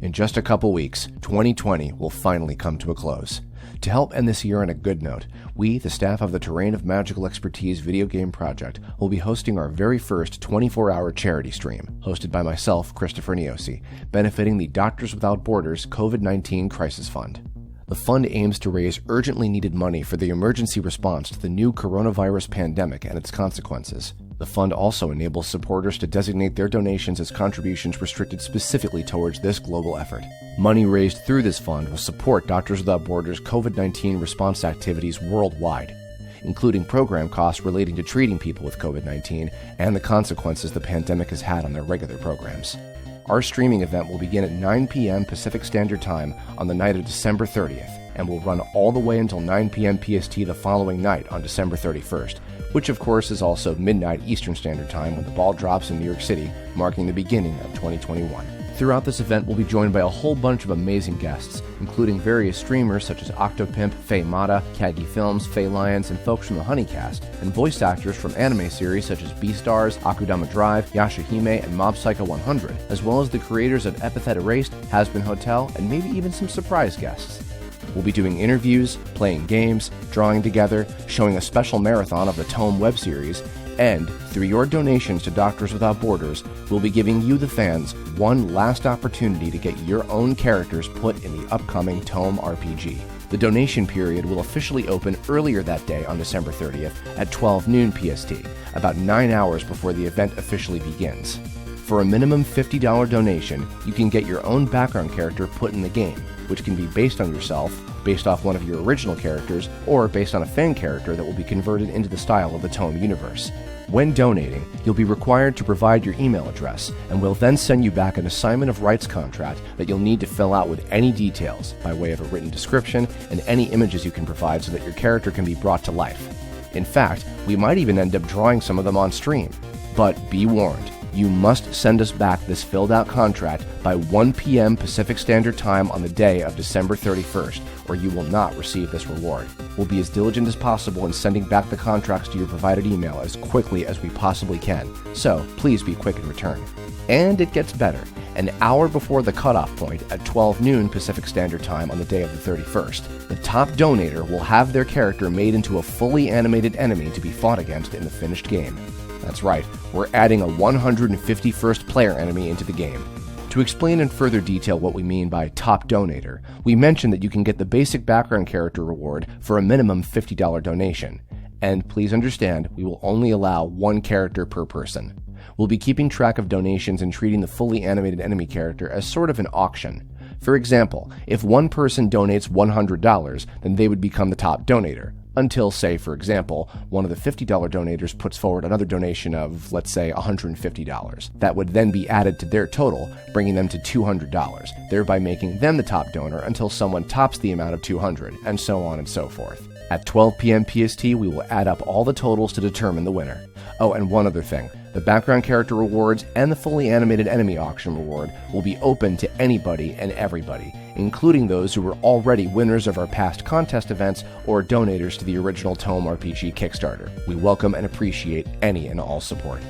In just a couple weeks, 2020 will finally come to a close. To help end this year on a good note, we, the staff of the Terrain of Magical Expertise video game project, will be hosting our very first 24-hour charity stream, hosted by myself, Christopher Niosi, benefiting the Doctors Without Borders COVID-19 Crisis Fund. The fund aims to raise urgently needed money for the emergency response to the new coronavirus pandemic and its consequences. The fund also enables supporters to designate their donations as contributions restricted specifically towards this global effort. Money raised through this fund will support Doctors Without Borders' COVID-19 response activities worldwide, including program costs relating to treating people with COVID-19 and the consequences the pandemic has had on their regular programs. Our streaming event will begin at 9 p.m. Pacific Standard Time on the night of December 30th and will run all the way until 9 p.m. PST the following night on December 31st, which of course is also midnight Eastern Standard Time when the ball drops in New York City, marking the beginning of 2021. Throughout this event, we'll be joined by a whole bunch of amazing guests, including various streamers such as Octopimp, Faye Mata, Kagi Films, Faye Lions, and folks from the Honeycast, and voice actors from anime series such as Beastars, Akudama Drive, Yashahime, and Mob Psycho 100, as well as the creators of Epithet Erased, Has-Been Hotel, and maybe even some surprise guests. We'll be doing interviews, playing games, drawing together, showing a special marathon of the TOME web series, and through your donations to Doctors Without Borders, we'll be giving you, the fans, one last opportunity to get your own characters put in the upcoming TOME RPG. The donation period will officially open earlier that day on December 30th at 12 noon PST, about 9 hours before the event officially begins. For a minimum $50 donation, you can get your own background character put in the game, which can be based on yourself, based off one of your original characters, or based on a fan character that will be converted into the style of the TOME universe. When donating, you'll be required to provide your email address, and we'll then send you back an assignment of rights contract that you'll need to fill out with any details, by way of a written description and any images you can provide so that your character can be brought to life. In fact, we might even end up drawing some of them on stream. But be warned, you must send us back this filled out contract by 1 p.m. Pacific Standard Time on the day of December 31st, or you will not receive this reward. We'll be as diligent as possible in sending back the contracts to your provided email as quickly as we possibly can, so please be quick in return. And it gets better. An hour before the cutoff point at 12 noon Pacific Standard Time on the day of the 31st, the top donator will have their character made into a fully animated enemy to be fought against in the finished game. That's right, we're adding a 151st player enemy into the game. To explain in further detail what we mean by top donator, we mentioned that you can get the basic background character reward for a minimum $50 donation. And please understand, we will only allow one character per person. We'll be keeping track of donations and treating the fully animated enemy character as sort of an auction. For example, if one person donates $100, then they would become the top donator. Until, say, for example, one of the $50 donators puts forward another donation of, let's say, $150. That would then be added to their total, bringing them to $200, thereby making them the top donor until someone tops the amount of $200, and so on and so forth. At 12 p.m. PST, we will add up all the totals to determine the winner. Oh, and one other thing. The background character rewards and the fully animated enemy auction reward will be open to anybody and everybody, including those who were already winners of our past contest events or donators to the original TOME RPG Kickstarter. We welcome and appreciate any and all support.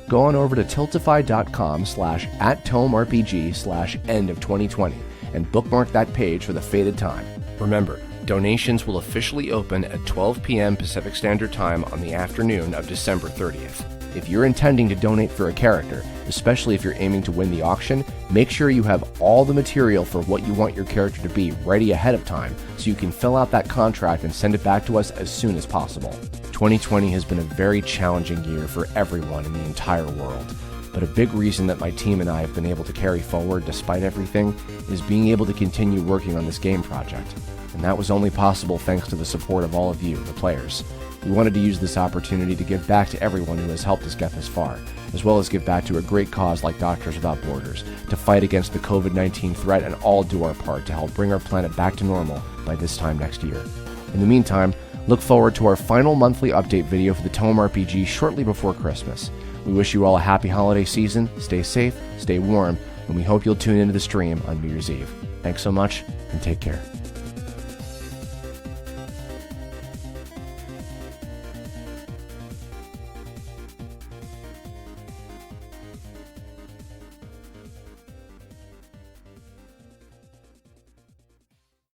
Go on over to tiltify.com/@TOMERPG/end of 2020 and bookmark that page for the fated time. Remember, donations will officially open at 12 p.m. Pacific Standard Time on the afternoon of December 30th. If you're intending to donate for a character, especially if you're aiming to win the auction, make sure you have all the material for what you want your character to be ready ahead of time so you can fill out that contract and send it back to us as soon as possible. 2020 has been a very challenging year for everyone in the entire world. But a big reason that my team and I have been able to carry forward despite everything is being able to continue working on this game project. And that was only possible thanks to the support of all of you, the players. We wanted to use this opportunity to give back to everyone who has helped us get this far, as well as give back to a great cause like Doctors Without Borders, to fight against the COVID-19 threat and all do our part to help bring our planet back to normal by this time next year. In the meantime, look forward to our final monthly update video for the TOME RPG shortly before Christmas. We wish you all a happy holiday season, stay safe, stay warm, and we hope you'll tune into the stream on New Year's Eve. Thanks so much, and take care.